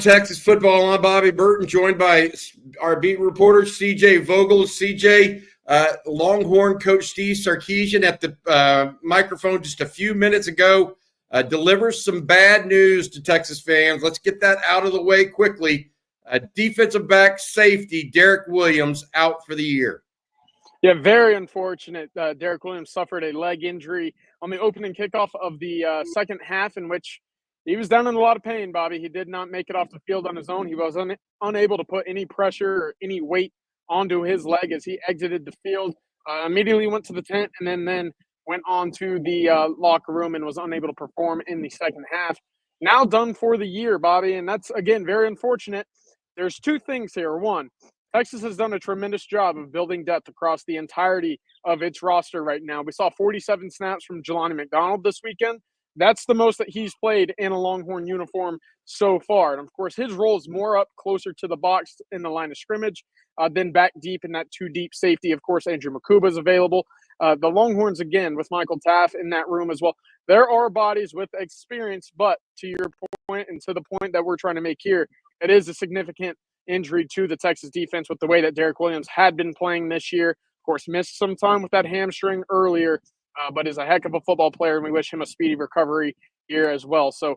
Texas football. I'm Bobby Burton, joined by our beat reporter, CJ Vogel. CJ, Longhorn coach Steve Sarkisian at the microphone just a few minutes ago delivers some bad news to Texas fans. Let's get that out of the way quickly. Defensive back safety Derrick Williams out for the year. Yeah, very unfortunate. Derrick Williams suffered a leg injury on the opening kickoff of the second half, in which he was down in a lot of pain, Bobby. He did not make it off the field on his own. He was unable to put any pressure or any weight onto his leg as he exited the field. Immediately went to the tent and then went on to the locker room and was unable to perform in the second half. Now done for the year, Bobby, and that's, again, very unfortunate. There's two things here. One, Texas has done a tremendous job of building depth across the entirety of its roster right now. We saw 47 snaps from Jelani McDonald this weekend. That's the most that he's played in a Longhorn uniform so far. And, of course, his role is more up closer to the box in the line of scrimmage than back deep in that two-deep safety. Of course, Andrew Makuba is available. The Longhorns, again, with Michael Taff in that room as well. There are bodies with experience, but to your point and to the point that we're trying to make here, it is a significant injury to the Texas defense with the way that Derrick Williams had been playing this year. Of course, missed some time with that hamstring earlier, but is a heck of a football player, and we wish him a speedy recovery here as well. So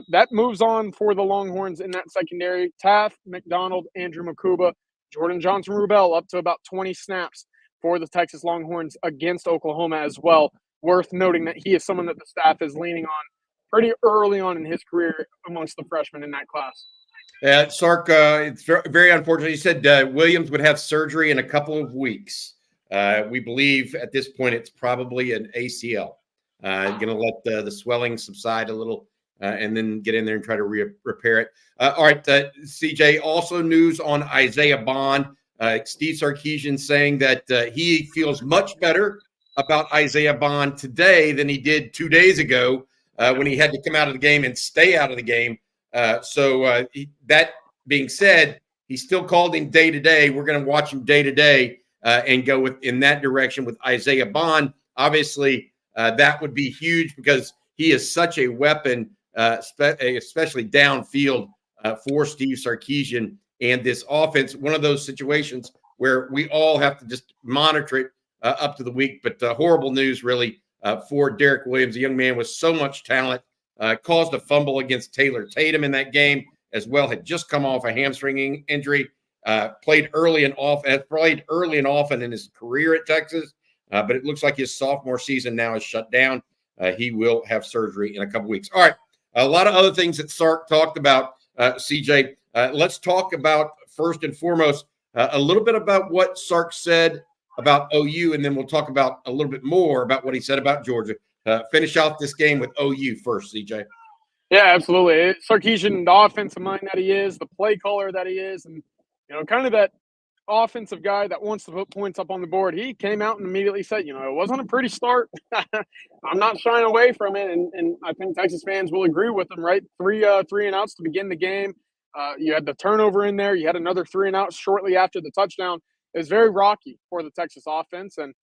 that moves on for the Longhorns in that secondary. Taff, McDonald, Andrew Makuba, Jordan Johnson-Rubel up to about 20 snaps for the Texas Longhorns against Oklahoma as well. Worth noting that he is someone that the staff is leaning on pretty early on in his career amongst the freshmen in that class. Sark, it's very unfortunate. You said Williams would have surgery in a couple of weeks. We believe at this point it's probably an ACL. Going to let the swelling subside a little and then get in there and try to repair it. All right, CJ, also news on Isaiah Bond. Steve Sarkisian saying that he feels much better about Isaiah Bond today than he did 2 days ago when he had to come out of the game and stay out of the game. That being said, he's still called him day to day. We're going to watch him day to day and go in that direction with Isaiah Bond. Obviously, that would be huge because he is such a weapon, especially downfield for Steve Sarkisian and this offense. One of those situations where we all have to just monitor it up to the week. But horrible news, really, for Derrick Williams, a young man with so much talent. Caused a fumble against Taylor Tatum in that game as well. Had just come off a hamstring injury. Played early and often in his career at Texas. But it looks like his sophomore season now is shut down. He will have surgery in a couple weeks. All right. A lot of other things that Sark talked about, CJ. Let's talk about, first and foremost, a little bit about what Sark said about OU, and then we'll talk about a little bit more about what he said about Georgia. Finish off this game with OU first, CJ. Yeah, absolutely. Sarkisian, the offensive mind that he is, the play caller that he is, and kind of that offensive guy that wants to put points up on the board. He came out and immediately said, it wasn't a pretty start. I'm not shying away from it, and I think Texas fans will agree with him, right? Three and outs to begin the game. You had the turnover in there. You had another 3 and outs shortly after the touchdown. It was very rocky for the Texas offense, and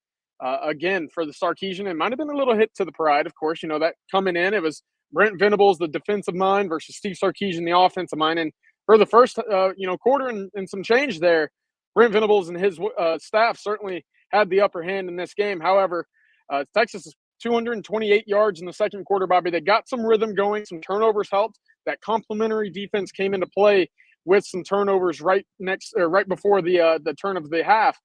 again, for the Sarkisian, it might have been a little hit to the pride, of course. That coming in, it was Brent Venables, the defensive mind, versus Steve Sarkisian, the offensive mind. And for the first, quarter and some change there, Brent Venables and his staff certainly had the upper hand in this game. However, Texas is 228 yards in the second quarter, Bobby. They got some rhythm going. Some turnovers helped. That complementary defense came into play with some turnovers right before the turn of the half.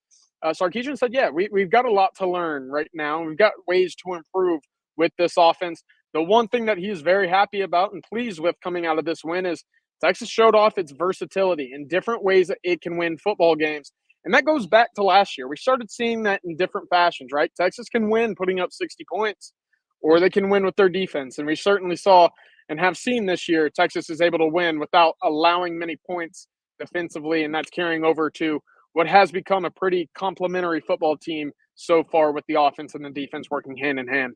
Sarkisian said, we've got a lot to learn right now. We've got ways to improve with this offense. The one thing that he's very happy about and pleased with coming out of this win is Texas showed off its versatility in different ways that it can win football games. And that goes back to last year. We started seeing that in different fashions, right? Texas can win putting up 60 points, or they can win with their defense. And we certainly saw and have seen this year Texas is able to win without allowing many points defensively, and that's carrying over to what has become a pretty complementary football team so far with the offense and the defense working hand in hand.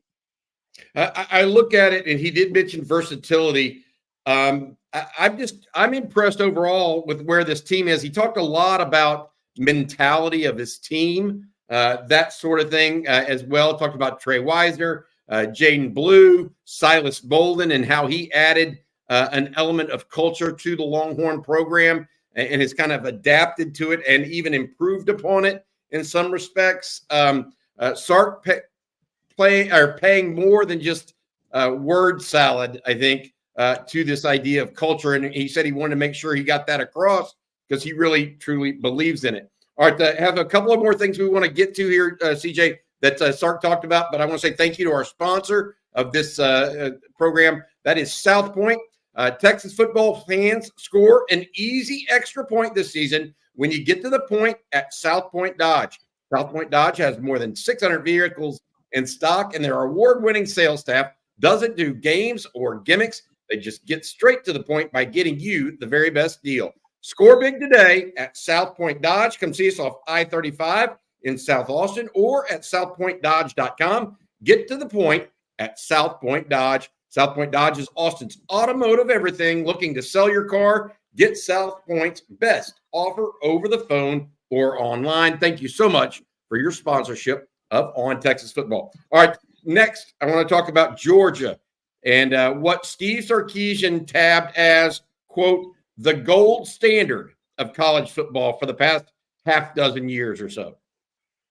I look at it, and he did mention versatility. I'm impressed overall with where this team is. He talked a lot about mentality of his team, that sort of thing as well. Talked about Trey Wisner, Jaden Blue, Silas Bolden, and how he added an element of culture to the Longhorn program and has kind of adapted to it and even improved upon it in some respects. Sark paying more than just word salad, I think, to this idea of culture. And he said he wanted to make sure he got that across because he really, truly believes in it. All right, have a couple of more things we want to get to here, CJ, that Sark talked about, but I want to say thank you to our sponsor of this program. That is South Point. Texas football fans score an easy extra point this season when you get to the point at South Point Dodge. South Point Dodge has more than 600 vehicles in stock, and their award-winning sales staff doesn't do games or gimmicks. They just get straight to the point by getting you the very best deal. Score big today at South Point Dodge. Come see us off I-35 in South Austin or at southpointdodge.com. Get to the point at South Point Dodge. South Point Dodge is Austin's automotive everything. Looking to sell your car? Get South Point's best offer over the phone or online. Thank you so much for your sponsorship of On Texas Football. All right, next, I want to talk about Georgia and what Steve Sarkisian tabbed as, quote, the gold standard of college football for the past half dozen years or so.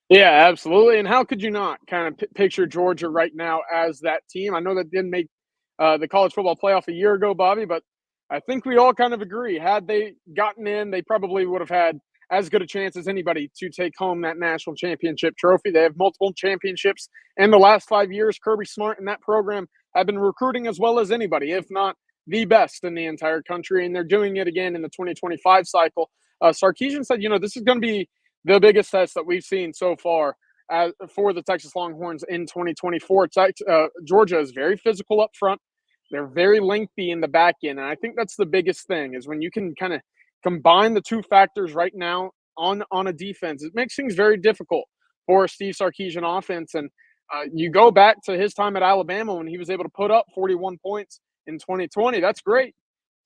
Yeah, absolutely. And how could you not kind of picture Georgia right now as that team? I know that didn't make the college football playoff a year ago, Bobby, but I think we all kind of agree. Had they gotten in, they probably would have had as good a chance as anybody to take home that national championship trophy. They have multiple championships in the last 5 years. Kirby Smart and that program have been recruiting as well as anybody, if not the best in the entire country, and they're doing it again in the 2025 cycle. Sarkisian said, this is going to be the biggest test that we've seen so far for the Texas Longhorns in 2024. Georgia is very physical up front. They're very lengthy in the back end, and I think that's the biggest thing is when you can kind of combine the two factors right now on a defense. It makes things very difficult for Steve Sarkisian offense, and you go back to his time at Alabama when he was able to put up 41 points in 2020. That's great.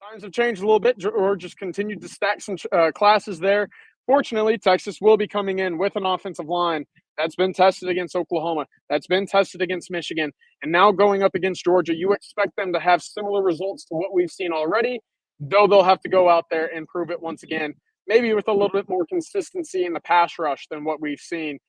Times have changed a little bit, or just continued to stack some classes there. Fortunately, Texas will be coming in with an offensive line that's been tested against Oklahoma, that's been tested against Michigan, and now going up against Georgia. You expect them to have similar results to what we've seen already, though they'll have to go out there and prove it once again, maybe with a little bit more consistency in the pass rush than what we've seen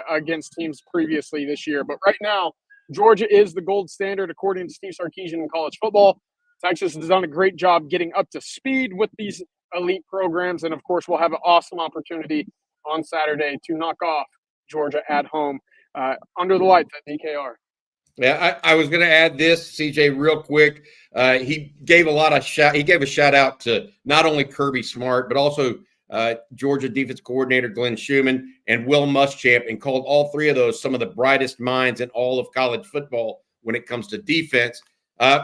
against teams previously this year. But right now, Georgia is the gold standard according to Steve Sarkisian in college football. Texas has done a great job getting up to speed with these elite programs, and of course we'll have an awesome opportunity on Saturday to knock off Georgia at home under the lights at DKR. Yeah, I was going to add this, CJ, real quick. He gave a shout out to not only Kirby Smart, but also Georgia defense coordinator Glenn Schumann and Will Muschamp, and called all three of those some of the brightest minds in all of college football when it comes to defense.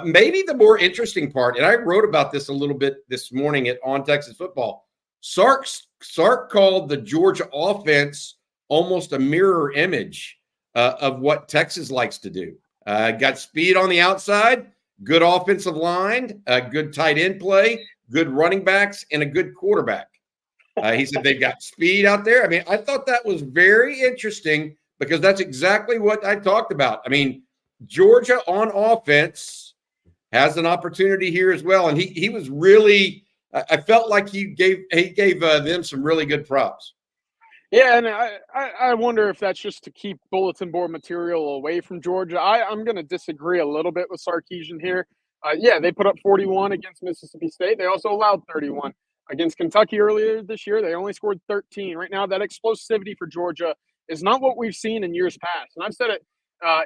Maybe the more interesting part, and I wrote about this a little bit this morning On Texas Football, Sark called the Georgia offense almost a mirror image of what Texas likes to do. Got speed on the outside, good offensive line, good tight end play, good running backs, and a good quarterback. He said they've got speed out there. I mean, I thought that was very interesting because that's exactly what I talked about. I mean, Georgia on offense has an opportunity here as well. And he was really – I felt like he gave them some really good props. Yeah, and I wonder if that's just to keep bulletin board material away from Georgia. I'm going to disagree a little bit with Sarkisian here. Yeah, they put up 41 against Mississippi State. They also allowed 31 against Kentucky earlier this year. They only scored 13. Right now, that explosivity for Georgia is not what we've seen in years past. And I've said it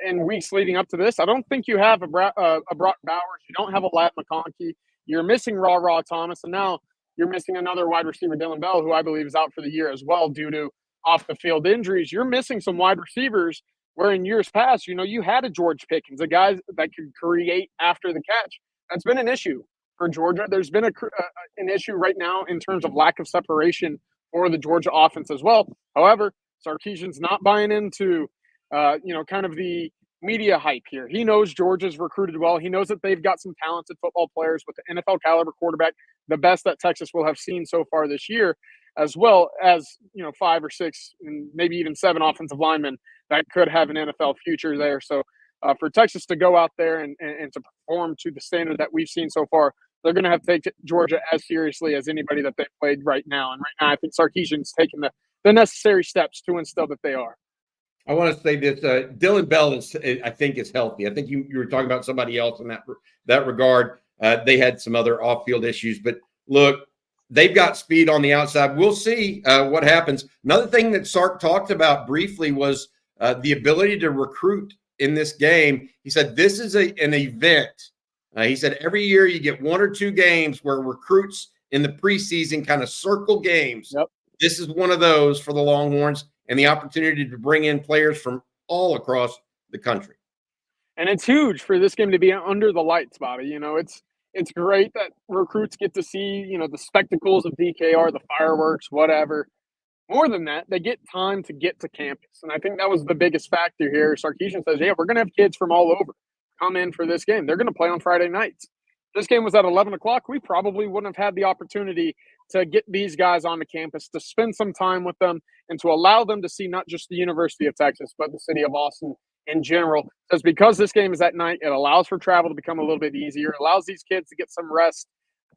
in weeks leading up to this. I don't think you have a Brock Bowers. You don't have a Ladd McConkey. You're missing Raw Thomas, and now you're missing another wide receiver, Dylan Bell, who I believe is out for the year as well due to off-the-field injuries. You're missing some wide receivers where in years past, you had a George Pickens, a guy that could create after the catch. That's been an issue for Georgia. There's been an issue right now in terms of lack of separation for the Georgia offense as well. However, Sarkisian's not buying into, kind of the media hype here. He knows Georgia's recruited well. He knows that they've got some talented football players with the NFL caliber quarterback, the best that Texas will have seen so far this year, as well as, 5 or 6 and maybe even 7 offensive linemen that could have an NFL future there. So for Texas to go out there and to perform to the standard that we've seen so far, they're going to have to take Georgia as seriously as anybody that they've played right now. And right now, I think Sarkisian's taking the necessary steps to instill that they are. I want to say this: Dylan Bell I think, is healthy. I think you were talking about somebody else in that regard. They had some other off-field issues, but look, they've got speed on the outside. We'll see what happens. Another thing that Sark talked about briefly was the ability to recruit in this game. He said this is an event. He said every year you get 1 or 2 games where recruits in the preseason kind of circle games. Yep. This is one of those for the Longhorns, and the opportunity to bring in players from all across the country. And it's huge for this game to be under the lights, Bobby. You know, it's great that recruits get to see, you know, the spectacles of DKR, the fireworks, whatever. More than that, they get time to get to campus. And I think that was the biggest factor here. Sarkisian says, yeah, we're going to have kids from all over come in for this game. They're going to play on Friday nights. If this game was at 11 o'clock, we probably wouldn't have had the opportunity to get these guys onto campus, to spend some time with them, and to allow them to see not just the University of Texas, but the city of Austin in general. Because this game is at night, it allows for travel to become a little bit easier. It allows these kids to get some rest,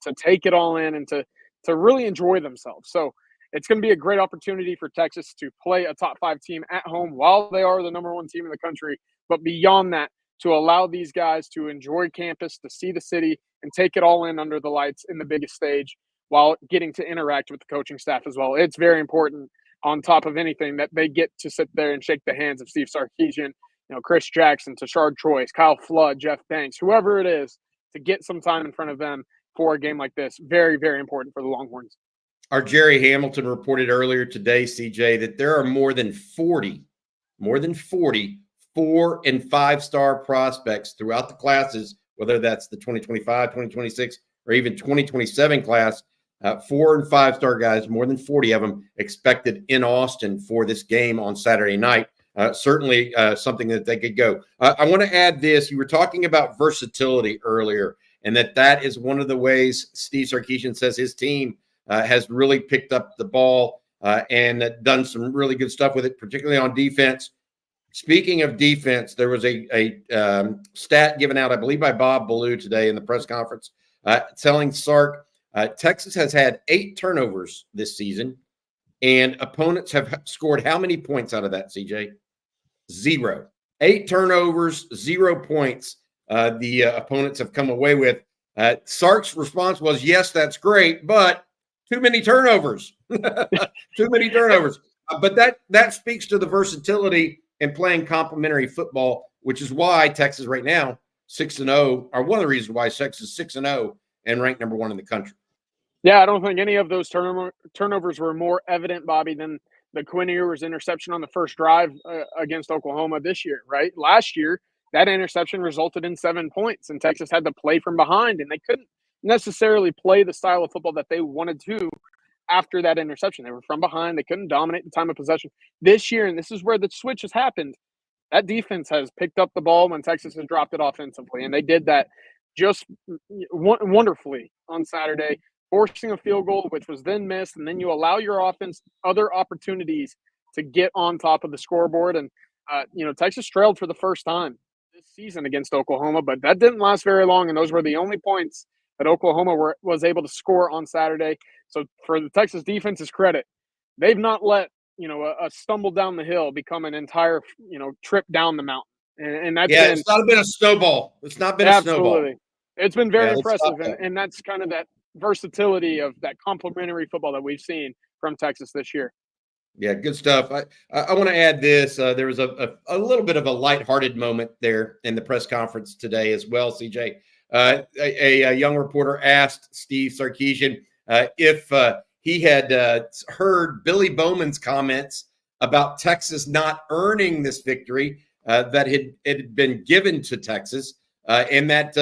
to take it all in, and to really enjoy themselves. So it's going to be a great opportunity for Texas to play a top 5 team at home while they are the number 1 team in the country. But beyond that, to allow these guys to enjoy campus, to see the city, and take it all in under the lights in the biggest stage while getting to interact with the coaching staff as well. It's very important, on top of anything, that they get to sit there and shake the hands of Steve Sarkisian, you know, Chris Jackson, Tashard Choice, Kyle Flood, Jeff Banks, whoever it is, to get some time in front of them for a game like this. Very, very important for the Longhorns. Our Jerry Hamilton reported earlier today, CJ, that there are more than 40 4- and 5-star prospects throughout the classes, whether that's the 2025, 2026, or even 2027 class. 4- and 5-star guys, more than 40 of them expected in Austin for this game on Saturday night. Certainly something that they could go. I want to add this. You were talking about versatility earlier, and that is one of the ways Steve Sarkisian says his team has really picked up the ball and done some really good stuff with it, particularly on defense. Speaking of defense, there was a stat given out, I believe, by Bob Ballou today in the press conference, telling Sark Texas has had 8 turnovers this season, and opponents have scored how many points out of that, CJ? 0. 8 turnovers, 0 points the opponents have come away with. Sark's response was, yes, that's great, but too many turnovers. Too many turnovers. But that speaks to the versatility and playing complementary football, which is why Texas right now 6-0, or one of the reasons why Texas is 6-0 and ranked number 1 in the country. Yeah, I don't think any of those turnovers were more evident, Bobby, than the Quinn Ewers interception on the first drive against Oklahoma this year, right? Last year, that interception resulted in 7 points, and Texas had to play from behind, and they couldn't necessarily play the style of football that they wanted to after that interception. They were from behind. They couldn't dominate the time of possession. This year, and this is where the switch has happened, that defense has picked up the ball when Texas has dropped it offensively, and they did that just wonderfully on Saturday, forcing a field goal, which was then missed, and then you allow your offense other opportunities to get on top of the scoreboard. And, Texas trailed for the first time this season against Oklahoma, but that didn't last very long, and those were the only points that Oklahoma was able to score on Saturday. So for the Texas defense's credit, they've not let, a stumble down the hill become an entire, trip down the mountain. And that's it's not been a snowball. It's not been a snowball. It's been very impressive, and that's kind of that versatility of that complementary football that we've seen from Texas this year. Yeah, good stuff. I want to add this. There was a little bit of a lighthearted moment there in the press conference today as well, CJ. A young reporter asked Steve Sarkisian if he had heard Billy Bowman's comments about Texas not earning this victory that it had been given to Texas, and that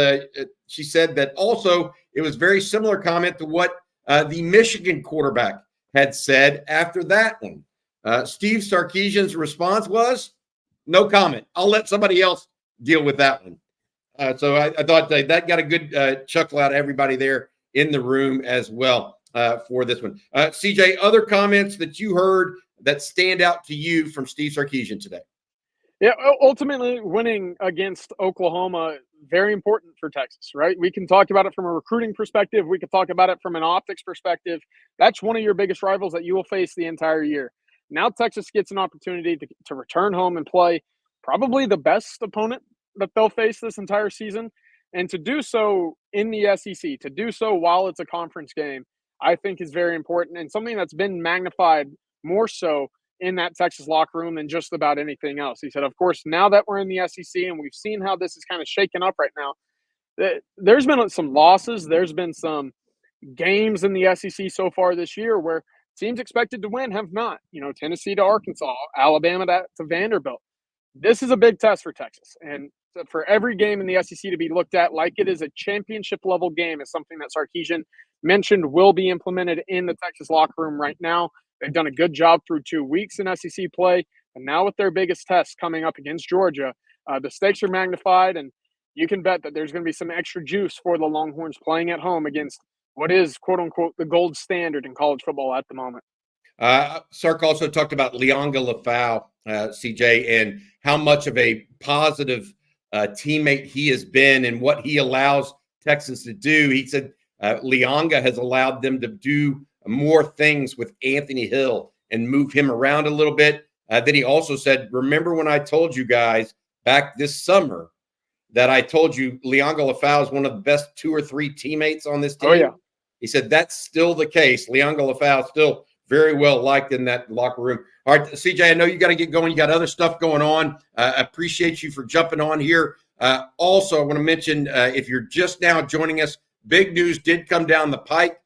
she said that also it was very similar comment to what the Michigan quarterback had said after that one. Steve Sarkisian's response was, no comment. I'll let somebody else deal with that one. So I thought that got a good chuckle out of everybody there in the room as well for this one. CJ, other comments that you heard that stand out to you from Steve Sarkisian today? Yeah, ultimately winning against Oklahoma, very important for Texas, right? We can talk about it from a recruiting perspective. We could talk about it from an optics perspective. That's one of your biggest rivals that you will face the entire year. Now Texas gets an opportunity to return home and play probably the best opponent that they'll face this entire season. And to do so in the SEC, to do so while it's a conference game, I think is very important and something that's been magnified more so in that Texas locker room than just about anything else. He said, of course, now that we're in the SEC and we've seen how this is kind of shaken up right now, there's been some losses. There's been some games in the SEC so far this year where teams expected to win have not. Tennessee to Arkansas, Alabama to Vanderbilt. This is a big test for Texas. And for every game in the SEC to be looked at like it is a championship level game is something that Sarkisian mentioned will be implemented in the Texas locker room right now. They've done a good job through 2 weeks in SEC play. And now with their biggest test coming up against Georgia, the stakes are magnified. And you can bet that there's going to be some extra juice for the Longhorns playing at home against what is, quote unquote, the gold standard in college football at the moment. Sark also talked about Lianga Lafau, CJ, and how much of a positive teammate he has been and what he allows Texas to do. He said Lianga has allowed them to do more things with Anthony Hill and move him around a little bit. Then he also said, remember when I told you guys back this summer that I told you Lianga Lafau is one of the best 2 or 3 teammates on this team? Oh, yeah. He said that's still the case. Lianga Lafau still very well liked in that locker room. All right, CJ, I know you got to get going. You got other stuff going on. Appreciate you for jumping on here. Also, I want to mention, if you're just now joining us, big news did come down the pike.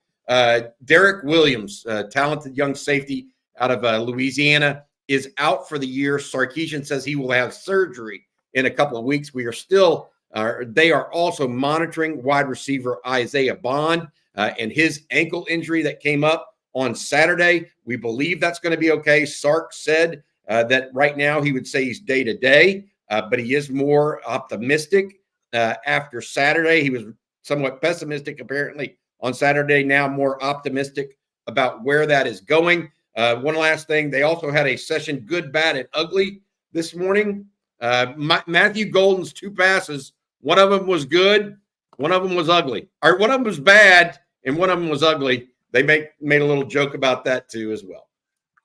Derrick Williams, talented young safety out of Louisiana, is out for the year. Sarkisian says he will have surgery in a couple of weeks. They are also monitoring wide receiver Isaiah Bond and his ankle injury that came up on Saturday. We believe that's going to be okay. Sark said that right now he would say he's day to day, but he is more optimistic after Saturday. He was somewhat pessimistic apparently on Saturday, now more optimistic about where that is going. One last thing, they also had a session good, bad, and ugly this morning. Matthew Golden's 2 passes, one of them was good, one of them was ugly. Or one of them was bad, and one of them was ugly. They made a little joke about that too as well.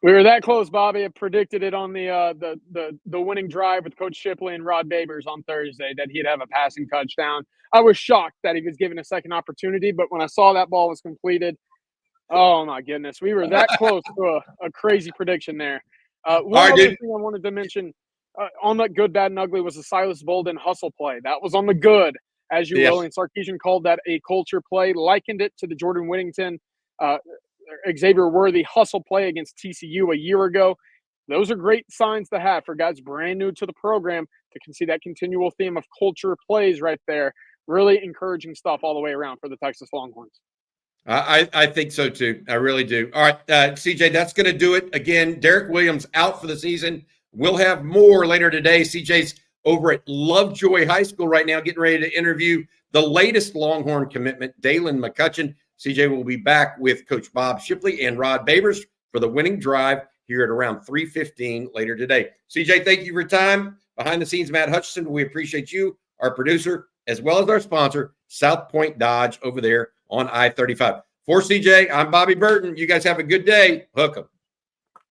We were that close, Bobby. I predicted it on the winning drive with Coach Shipley and Rod Babers on Thursday that he'd have a passing touchdown. I was shocked that he was given a second opportunity, but when I saw that ball was completed, oh my goodness, we were that close to a crazy prediction there. One other thing I wanted to mention on that good, bad, and ugly was the Silas Bolden hustle play. That was on the good, as you will, and Sarkisian called that a culture play, likened it to the Jordan Whittington Xavier Worthy hustle play against TCU a year ago. Those are great signs to have for guys brand new to the program to see that continual theme of culture plays right there. Really encouraging stuff all the way around for the Texas Longhorns. I think so too. I really do. All right, CJ, that's going to do it. Again, Derrick Williams out for the season. We'll have more later today. CJ's over at Lovejoy High School right now, getting ready to interview the latest Longhorn commitment, Dalen McCutcheon. CJ will be back with Coach Bob Shipley and Rod Babers for the winning drive here at around 3:15 later today. CJ, thank you for your time. Behind the scenes, Matt Hutchison, we appreciate you, our producer, as well as our sponsor, South Point Dodge over there on I-35. For CJ, I'm Bobby Burton. You guys have a good day. Hook 'em.